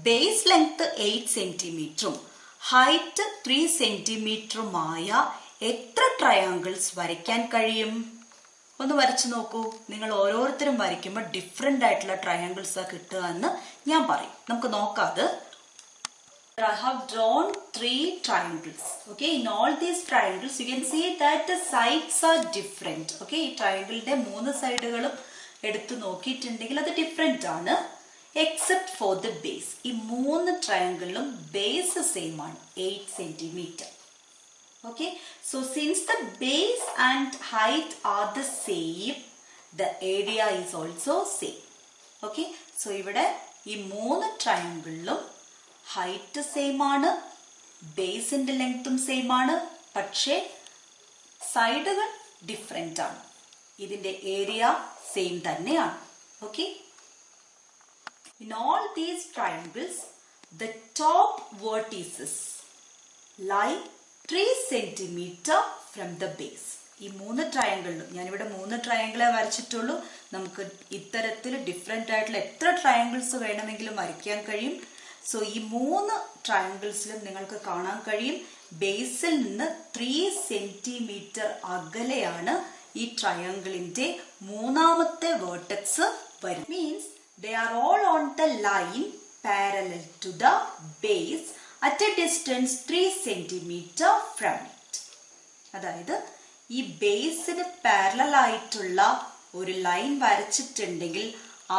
ബേസ് ലെങ്ത് 8 സെന്റിമീറ്ററും ഹൈറ്റ് 3 സെന്റിമീറ്ററുമായ എത്ര ട്രയാങ്കിൾസ് വരയ്ക്കാൻ കഴിയും? ഒന്ന് വരച്ചു നോക്കൂ. നിങ്ങൾ ഓരോരുത്തരും വരയ്ക്കുമ്പോൾ ഡിഫറെൻ്റ് ആയിട്ടുള്ള ട്രയാങ്കിൾസ് കിട്ടുക എന്ന് ഞാൻ പറയും. നമുക്ക് നോക്കാം അത്. I have drawn 3 triangles. Okay, in all these triangles you can see that the sides are different. Okay, ഈ ട്രയാങ്കിളിന്റെ 3 സൈഡുകളും എടുത്തു നോക്കിയിട്ടുണ്ടെങ്കിൽ അത് ഡിഫറെന്റ് ആണ്, എക്സെപ്റ്റ് ഫോർ ദ ബേസ്. ഈ 3 ട്രയാങ്കിളിലും ബേസ് സെയിം ആണ്, 8 centimetre. Okay, so since the base and height are the same, the area is also same. Okay, so ഇവിടെ ഈ 3 ട്രയാങ്കിളിലും height same ആണ്, ബേസിന്റെ ലെങ്ത്തും സെയിം ആണ്, പക്ഷേ സൈഡുകൾ ഡിഫറെന്റ് ആണ്. ഇതിന്റെ ഏരിയ സെയിം തന്നെയാണ്. Okay, in all these triangles the top vertices lie 3 centimetre from the base. ഈ 3 ട്രയാങ്കിളിലും, ഞാനിവിടെ 3 ട്രയാങ്കിളെ വരച്ചിട്ടുള്ളൂ. നമുക്ക് ഇത്തരത്തിൽ ഡിഫറെന്റ് ആയിട്ടുള്ള എത്ര ട്രയാങ്കിൾസ് വേണമെങ്കിലും വരയ്ക്കാൻ കഴിയും. സോ ഈ 3 ട്രയാങ്കിൾസിലും നിങ്ങൾക്ക് കാണാൻ കഴിയും ബേസിൽ നിന്ന് 3 സെന്റിമീറ്റർ അകലെയാണ് ഈ ട്രയാങ്കിളിന്റെ മൂന്നാമത്തെ വേർട്ടെക്സ് വരും. Means they are all on the line parallel to the base at a distance 3 centimetre from it. അതായത് ഈ ബേസിന് പാരലൽ ആയിട്ടുള്ള ഒരു ലൈൻ വരച്ചിട്ടുണ്ടെങ്കിൽ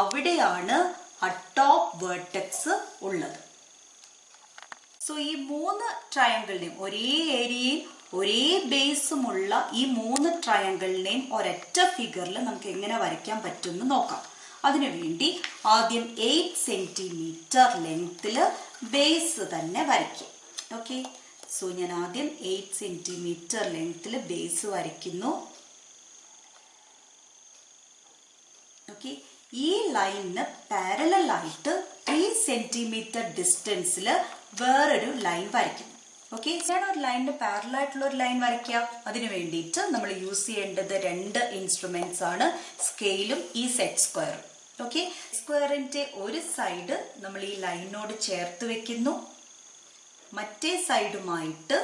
അവിടെയാണ് ആ ടോപ്പ് വേർട്ടെക്സ് ഉള്ളത്. സോ ഈ 3 ട്രയാങ്കിളിനെയും ഒരേ ഏരിയയും ഒരേ ബേസുമുള്ള ഈ 3 ട്രയാങ്കിളിനെയും ഒരൊറ്റ ഫിഗറിൽ നമുക്ക് എങ്ങനെ വരയ്ക്കാൻ പറ്റുമെന്ന് നോക്കാം. അതിനുവേണ്ടി ആദ്യം 8 സെന്റിമീറ്റർ ലെങ്ത്തിൽ ബേസ് തന്നെ വരയ്ക്കും. ഓക്കെ, സോ ഞാൻ ആദ്യം 8 സെന്റിമീറ്റർ ലെങ്ത്തിൽ ബേസ് വരയ്ക്കുന്നു. ഓക്കെ, ഈ ലൈനിന് പാരലൽ ആയിട്ട് 3 സെന്റിമീറ്റർ ഡിസ്റ്റൻസിൽ വേറൊരു ലൈൻ വരയ്ക്കുന്നു. ഓക്കെ, ഞാൻ ഒരു ലൈനിന് പാരലൽ ആയിട്ടുള്ള ഒരു ലൈൻ വരയ്ക്കുക. അതിനു വേണ്ടിയിട്ട് നമ്മൾ യൂസ് ചെയ്യേണ്ടത് 2 ഇൻസ്ട്രുമെന്റ്സ് ആണ്, സ്കെയിലും ഈ സെറ്റ് സ്ക്വയറും. ഓക്കെ, സ്ക്വയറിന്റെ ഒരു സൈഡ് നമ്മൾ ഈ ലൈനിനോട് ചേർത്ത് വെക്കുന്നു, മറ്റേ സൈഡുമായിട്ട്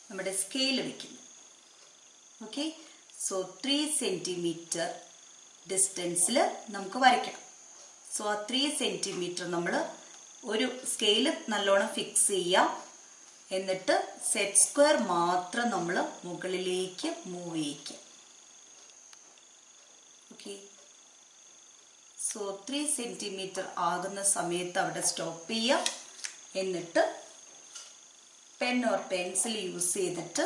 നമ്മുടെ സ്കെയിൽ വെക്കുന്നു. ഓക്കെ, സോ 3 സെന്റിമീറ്റർ ഡിസ്റ്റൻസിൽ നമുക്ക് വരയ്ക്കണം. സോ ആ 3 സെന്റിമീറ്റർ നമ്മൾ ഒരു സ്കെയിൽ നല്ലോണം ഫിക്സ് ചെയ്യാം. എന്നിട്ട് സെറ്റ് സ്ക്വയർ മാത്രം നമ്മൾ മുകളിലേക്ക് മൂവ് ചെയ്യിക്കാം. ഓക്കെ, സോ 3 സെന്റിമീറ്റർ ആകുന്ന സമയത്ത് അവിടെ സ്റ്റോപ്പ് ചെയ്യാം. എന്നിട്ട് പെൻ ഓർ പെൻസിൽ യൂസ് ചെയ്തിട്ട്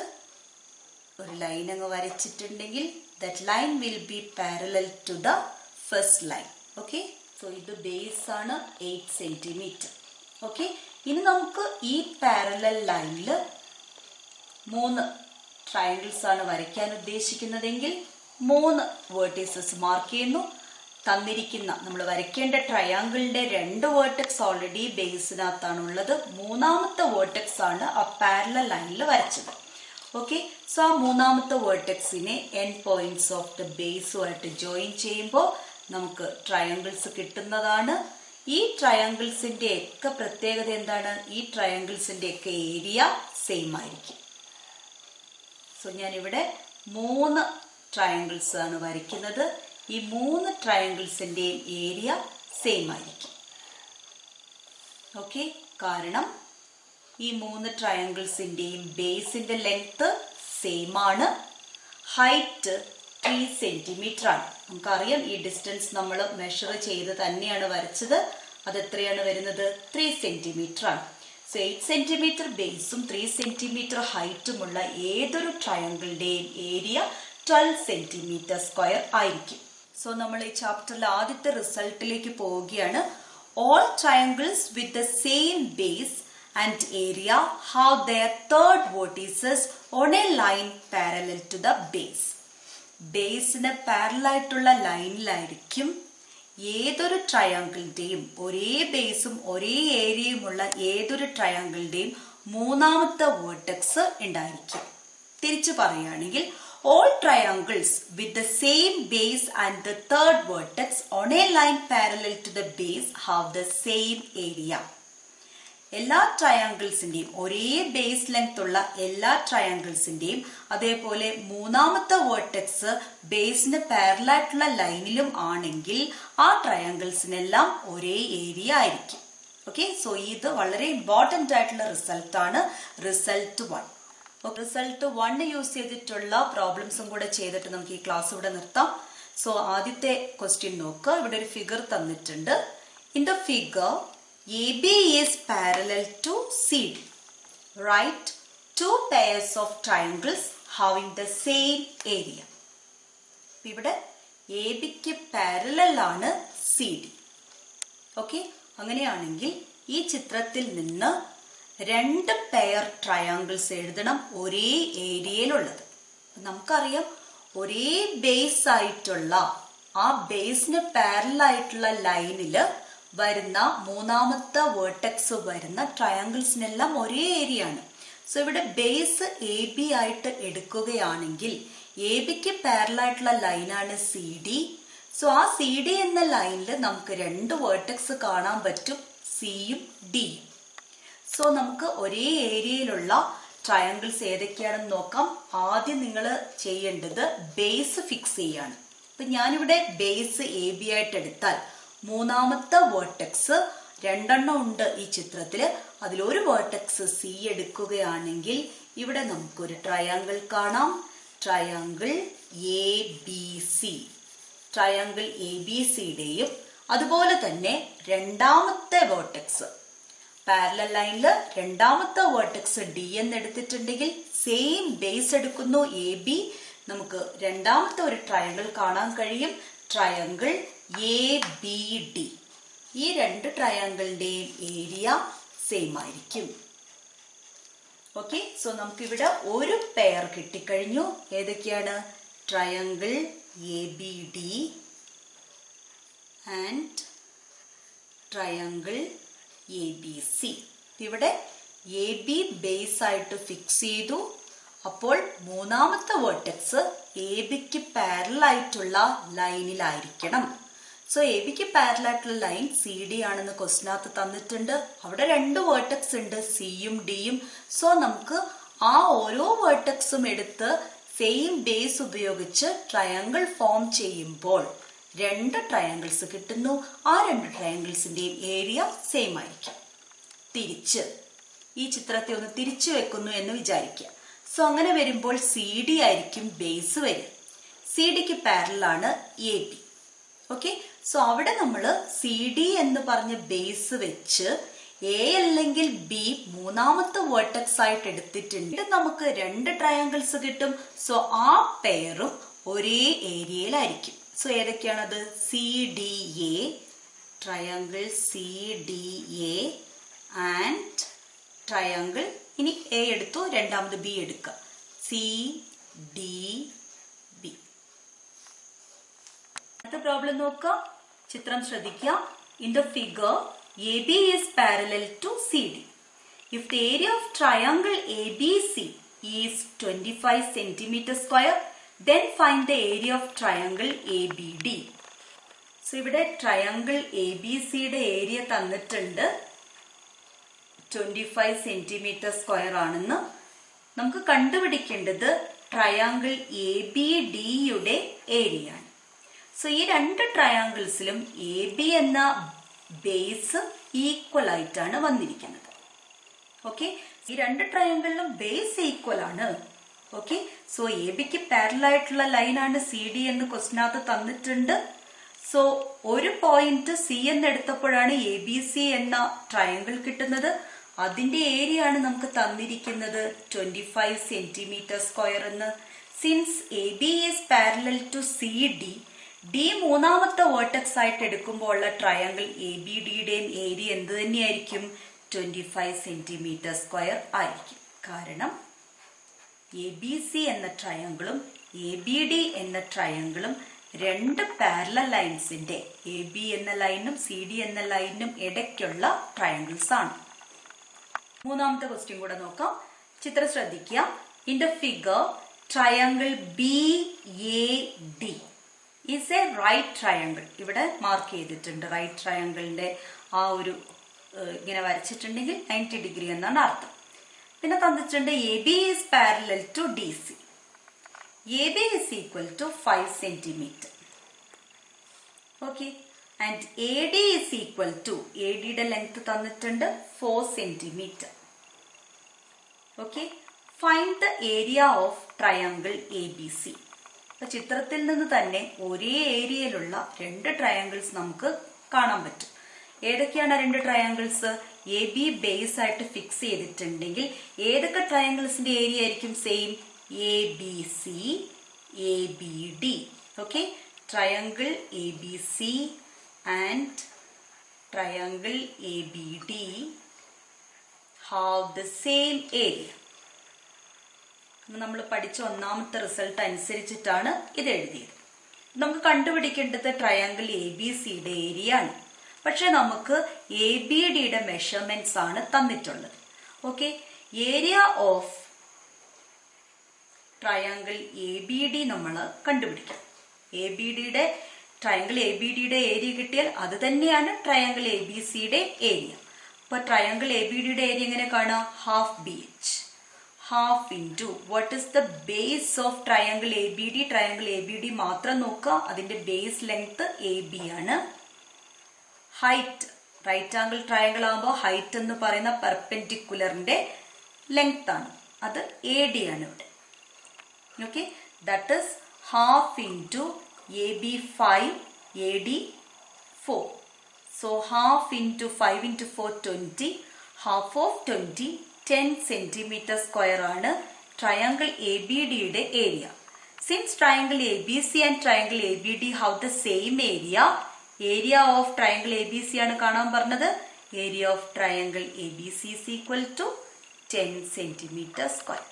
ഒരു ലൈൻ അങ്ങ് വരച്ചിട്ടുണ്ടെങ്കിൽ that line will be parallel to the first line. Okay, so ഇത് ബേസ് ആണ് 8 സെന്റിമീറ്റർ. ഓക്കെ, ഇനി നമുക്ക് ഈ പാരലൽ ലൈനിൽ 3 ട്രയാങ്കിൾസ് ആണ് വരയ്ക്കാൻ ഉദ്ദേശിക്കുന്നതെങ്കിൽ 3 വേർട്ടീസസ് മാർക്ക് ചെയ്യുന്നു. തന്നിരിക്കുന്ന നമ്മൾ വരയ്ക്കേണ്ട ട്രയാങ്കിളിന്റെ 2 വേർട്ടെക്സ് ഓൾറെഡി ബേസിനകത്താണ് ഉള്ളത്. മൂന്നാമത്തെ വേർട്ടെക്സ് ആണ് ആ പാരലൽ ലൈനിൽ വരച്ചത്. ഓക്കെ, സോ ആ മൂന്നാമത്തെ വേർട്ടെക്സിനെ എൻഡ് പോയിന്റ്സ് ഓഫ് ദ ബേസുമായിട്ട് ജോയിൻ ചെയ്യുമ്പോൾ നമുക്ക് ട്രയാങ്കിൾസ് കിട്ടുന്നതാണ്. ഈ ട്രയാങ്കിൾസിന്റെ ഒക്കെ പ്രത്യേകത എന്താണ്? ഈ ട്രയാങ്കിൾസിന്റെ ഒക്കെ ഏരിയ സെയിം ആയിരിക്കും. സോ ഞാനിവിടെ 3 ട്രയാങ്കിൾസ് ആണ് വരയ്ക്കുന്നത്. ഈ 3 ട്രയാങ്കിൾസിന്റെയും ഏരിയ സെയിം ആയിരിക്കും. ഓക്കെ, കാരണം ഈ 3 ട്രയാങ്കിൾസിന്റെയും ബേസിന്റെ ലെങ്ത് സെയിം ആണ്, ഹൈറ്റ് 3 സെന്റിമീറ്റർ ആണ്. നമുക്കറിയാം ഈ ഡിസ്റ്റൻസ് നമ്മൾ മെഷർ ചെയ്ത് തന്നെയാണ് വരച്ചത്. അത് എത്രയാണ് വരുന്നത്? 3 സെന്റിമീറ്റർ ആണ്. സോ 8 സെന്റിമീറ്റർ ബേസും 3 സെന്റിമീറ്റർ ഹൈറ്റുമുള്ള ഏതൊരു ട്രയാങ്കിളിന്റെയും ഏരിയ 12 സെന്റിമീറ്റർ സ്ക്വയർ ആയിരിക്കും. സോ നമ്മൾ ഈ ചാപ്റ്ററിൽ ആദ്യത്തെ റിസൾട്ടിലേക്ക് പോവുകയാണ്. All triangles with the same base and area have their third vertices on a line parallel to the base. Basin parallel ആയിട്ടുള്ള ലൈനിലായിരിക്കും ഏതൊരു ട്രയാങ്കിളിന്റെയും, ഒരേ ബേസും ഒരേ ഏരിയയുമുള്ള ഏതൊരു ട്രയാങ്കിളിന്റെയും മൂന്നാമത്തെ വേർട്ടെക്സ് ഉണ്ടായിരിക്കും. തിരിച്ചു പറയുകയാണെങ്കിൽ all triangles with the same base and the third vertex on a line parallel to the base have the same area. എല്ലാ ട്രയാങ്കിൾസിന്റെയും ഒരേ ബേസ് ലെങ്ത് ഉള്ള എല്ലാ ട്രയാങ്കിൾസിന്റെയും അതേപോലെ മൂന്നാമത്തെ വേർട്ടെക്സ് ബേസിന് പാരലൽ ആയിട്ടുള്ള ലൈനിലും ആണെങ്കിൽ ആ ട്രയാങ്കിൾസിനെല്ലാം ഒരേ ഏരിയ ആയിരിക്കും. ഓക്കെ, സോ ഇത് വളരെ ഇമ്പോർട്ടന്റ് ആയിട്ടുള്ള റിസൾട്ട് ആണ് റിസൾട്ട് 1. റിസൾട്ട് 1 യൂസ് ചെയ്തിട്ടുള്ള പ്രോബ്ലംസും കൂടെ ചെയ്തിട്ട് നമുക്ക് ഈ ക്ലാസ് ഇവിടെ നിർത്താം. സോ ആദ്യത്തെ ക്വസ്റ്റ്യൻ നോക്കുക. ഇവിടെ ഒരു ഫിഗർ തന്നിട്ടുണ്ട്. In the figure AB is parallel to CD. Write two pairs of triangles having the same area. ഇവിടെ ABക്ക് പാരലൽ ആണ് CD. ഓക്കെ, അങ്ങനെയാണെങ്കിൽ ഈ ചിത്രത്തിൽ നിന്ന് 2 പെയർ ട്രയാങ്കിൾസ് എഴുതണം ഒരേ ഏരിയയിലുള്ളത്. നമുക്കറിയാം ഒരേ ബേസ് ആയിട്ടുള്ള ആ ബേസിന് പാരലൽ ആയിട്ടുള്ള ലൈനില് വരുന്ന മൂന്നാമത്തെ വേർട്ടെക്സ് വരുന്ന ട്രയാങ്കിൾസിനെല്ലാം ഒരേ ഏരിയ ആണ്. സോ ഇവിടെ ബേസ് AB ആയിട്ട് എടുക്കുകയാണെങ്കിൽ ABക്ക് പാരലൽ ആയിട്ടുള്ള ലൈനാണ് CD. സോ ആ CD എന്ന ലൈനിൽ നമുക്ക് 2 വേർട്ടെക്സ് കാണാൻ പറ്റും, സിയും ഡിയും. സോ നമുക്ക് ഒരേ ഏരിയയിലുള്ള ട്രയാങ്കിൾസ് ഏതൊക്കെയാണെന്ന് നോക്കാം. ആദ്യം നിങ്ങൾ ചെയ്യേണ്ടത് ബേസ് ഫിക്സ് ചെയ്യാണ്. അപ്പൊ ഞാനിവിടെ ബേസ് AB ആയിട്ട് എടുത്താൽ മൂന്നാമത്തെ വേർട്ടെക്സ് 2 ഉണ്ട് ഈ ചിത്രത്തില്. അതിലൊരു വേർട്ടെക്സ് C എടുക്കുകയാണെങ്കിൽ ഇവിടെ നമുക്കൊരു ട്രയാങ്കിൾ കാണാം, ട്രയാങ്കിൾ ABC. ട്രയാങ്കിൾ ABCയുടെയും അതുപോലെ തന്നെ രണ്ടാമത്തെ വേർട്ടെക്സ് പാരലൽ ലൈനിൽ രണ്ടാമത്തെ വേർട്ടെക്സ് D എന്ന് എടുത്തിട്ടുണ്ടെങ്കിൽ സെയിം ബേസ് എടുക്കുന്നു AB. നമുക്ക് രണ്ടാമത്തെ ഒരു ട്രയാങ്കിൾ കാണാൻ കഴിയും, ട്രയാങ്കിൾ ABD. ഈ 2 ട്രയാങ്കിളിന്റെയും ഏരിയ സെയിം ആയിരിക്കും. ഓക്കെ, സോ നമുക്കിവിടെ ഒരു പെയർ കിട്ടിക്കഴിഞ്ഞു. ഏതൊക്കെയാണ്? Triangle ABD and triangle ABC. ഇവിടെ AB ബേസ് ആയിട്ട് ഫിക്സ് ചെയ്തു. അപ്പോൾ മൂന്നാമത്തെ വേർട്ടെക്സ് ABക്ക് പാരലൽ ആയിട്ടുള്ള ലൈനിലായിരിക്കണം. സോ ABക്ക് പാരലൽ ആയിട്ടുള്ള ലൈൻ CD ആണെന്ന് ക്വസ്റ്റിനകത്ത് തന്നിട്ടുണ്ട്. അവിടെ 2 വേർട്ടെക്സ് ഉണ്ട്, സിയും ഡിയും. സോ നമുക്ക് ആ ഓരോ വേർട്ടെക്സും എടുത്ത് സെയിം ബേസ് ഉപയോഗിച്ച് ട്രയാങ്കിൾ ഫോം ചെയ്യുമ്പോൾ 2 ട്രയാങ്കിൾസ് കിട്ടുന്നു. ആ 2 ട്രയാങ്കിൾസിന്റെയും ഏരിയ സെയിം ആയിരിക്കും. തിരിച്ച് ഈ ചിത്രത്തെ ഒന്ന് തിരിച്ചു വെക്കുന്നു എന്ന് വിചാരിക്കുക. സോ അങ്ങനെ വരുമ്പോൾ CD ആയിരിക്കും ബേസ് വരിക. CDക്ക് പാരലൽ ആണ് AB. ഓക്കെ, സോ അവിടെ നമ്മൾ CD എന്ന് പറഞ്ഞ ബേസ് വെച്ച് A അല്ലെങ്കിൽ B മൂന്നാമത്തെ വേർട്ടെക്സ് ആയിട്ട് എടുത്തിട്ടുണ്ട്. നമുക്ക് 2 ട്രയാങ്കിൾസ് കിട്ടും. സോ ആ പെയറും ഒരേ ഏരിയയിലായിരിക്കും. സോ ഏതൊക്കെയാണത്? CDA, triangle CDA and triangle, ഇനി A എടുത്തു, രണ്ടാമത് B എടുക്കുക, CDB. അടുത്ത പ്രോബ്ലം നോക്കാം. ചിത്രം ശ്രദ്ധിക്കുക. In the figure AB is parallel to CD. If the area of triangle ABC is 25 centimeter square, then find the area of triangle ABD. So ഇവിടെ triangle ABCയുടെ area തന്നിട്ടുണ്ട് 25 centimetre square ആണെന്ന്. നമുക്ക് കണ്ടുപിടിക്കേണ്ടത് triangle ABDയുടെ area ആണ്. So ഈ 2 ട്രയാങ്കിൾസിലും AB എന്ന base equal ആയിട്ടാണ് വന്നിരിക്കുന്നത്. ഓക്കെ, ഈ 2 ട്രയാങ്കിളിലും ബേസ് ഈക്വൽ ആണ്. ഓക്കെ, സോ ABക്ക് പാരലൽ ആയിട്ടുള്ള ലൈനാണ് CD എന്ന് ക്വസ്റ്റിനകത്ത് തന്നിട്ടുണ്ട്. സോ ഒരു പോയിന്റ് C എന്ന് എടുത്തപ്പോഴാണ് ABC എന്ന ട്രയാങ്കിൾ കിട്ടുന്നത്. അതിന്റെ ഏരിയ ആണ് നമുക്ക് തന്നിരിക്കുന്നത് 25 സെന്റിമീറ്റർ സ്ക്വയർ എന്ന്. Since AB is parallel to CD, D മൂന്നാമത്തെ വേർട്ടെക്സ് ആയിട്ട് എടുക്കുമ്പോൾ ഉള്ള ട്രയാങ്കിൾ ABDയുടെയും ഏരിയ എന്ത് തന്നെയായിരിക്കും? 25 സെന്റിമീറ്റർ സ്ക്വയർ ആയിരിക്കും. കാരണം ABC എന്ന ട്രയാങ്കിളും ABD എന്ന ട്രയാങ്കിളും 2 പാരലൽ ലൈൻസിന്റെ AB എന്ന ലൈനും CD എന്ന ലൈനും ഇടയ്ക്കുള്ള ട്രയാങ്കിൾസ് ആണ്. മൂന്നാമത്തെ ക്വസ്റ്റ്യൻ കൂടെ നോക്കാം. ചിത്രം ശ്രദ്ധിക്കുക. In the figure triangle BAD is a right triangle. ഇവിടെ മാർക്ക് ചെയ്തിട്ടുണ്ട് റൈറ്റ് ട്രയാങ്കിളിന്റെ ആ ഒരു ഇങ്ങനെ വരച്ചിട്ടുണ്ടെങ്കിൽ 90 ഡിഗ്രി എന്നാണ് അർത്ഥം. പിന്നെ തന്നിട്ടുണ്ട് A B is parallel to D C. A B is equal to 5 centimetre. Okay, and A D is equal to, A ഡിയുടെ ലെങ്ത് തന്നിട്ടുണ്ട് 4 centimetre. Okay, find the area of triangle A B C. അപ്പൊ ചിത്രത്തിൽ നിന്ന് തന്നെ ഒരേ ഏരിയയിലുള്ള 2 triangles നമുക്ക് കാണാൻ പറ്റും. ഏതൊക്കെയാണ് 2 ട്രയാങ്കിൾസ്? എ ബി ബേസ് ആയിട്ട് ഫിക്സ് ചെയ്തിട്ടുണ്ടെങ്കിൽ ഏതൊക്കെ ട്രയാങ്കിൾസിന്റെ ഏരിയ ആയിരിക്കും same? A B C, A B D. Okay, triangle A B C and triangle A B D have the same area. നമ്മൾ പഠിച്ച ഒന്നാമത്തെ റിസൾട്ട് അനുസരിച്ചിട്ടാണ് ഇത് എഴുതിയത്. നമുക്ക് കണ്ടുപിടിക്കേണ്ടത് ട്രയാങ്കിൾ എ ബി സിയുടെ ഏരിയ ആണ്. പക്ഷെ നമുക്ക് എ ബി ഡിയുടെ മെഷർമെന്റ്സ് ആണ് തന്നിട്ടുള്ളത്. Okay, area of triangle A B D നമ്മൾ കണ്ടുപിടിക്കും. എ ബി ഡിയുടെ ട്രയാങ്കിൾ എ ബി ഡിയുടെ ഏരിയ കിട്ടിയാൽ അത് തന്നെയാണ് ട്രയാങ്കിൾ എ ബി സിയുടെ ഏരിയ. അപ്പൊ ട്രയാങ്കിൾ എ ബി ഡിയുടെ ഏരിയ എങ്ങനെ കാണാം? Half B H. Half into what is the base of triangle A B D? Triangle A B D മാത്രം നോക്കുക, അതിന്റെ ബേസ് ലെങ്ത് എ ബി ആണ്. ഹൈറ്റ്, റൈറ്റ് ആംഗിൾ ട്രയാങ്കിൾ ആകുമ്പോൾ height എന്ന് പറയുന്ന പെർപെൻഡിക്കുലറിന്റെ ലെങ്ത് ആണ്, അത് എ ഡി ആണ് ഇവിടെ. Okay, that is half into A B 5, A D 4. So half into 5 into 4 20. Half of 20 10 centimetre square ആണ് ട്രയാങ്കിൾ എ ബി ഡിയുടെ area. Since triangle A B C and triangle A B D have the same area, area of triangle A B C ആണ് കാണാൻ പറഞ്ഞത്. Area of triangle A B C is equal to 10 centimetre square.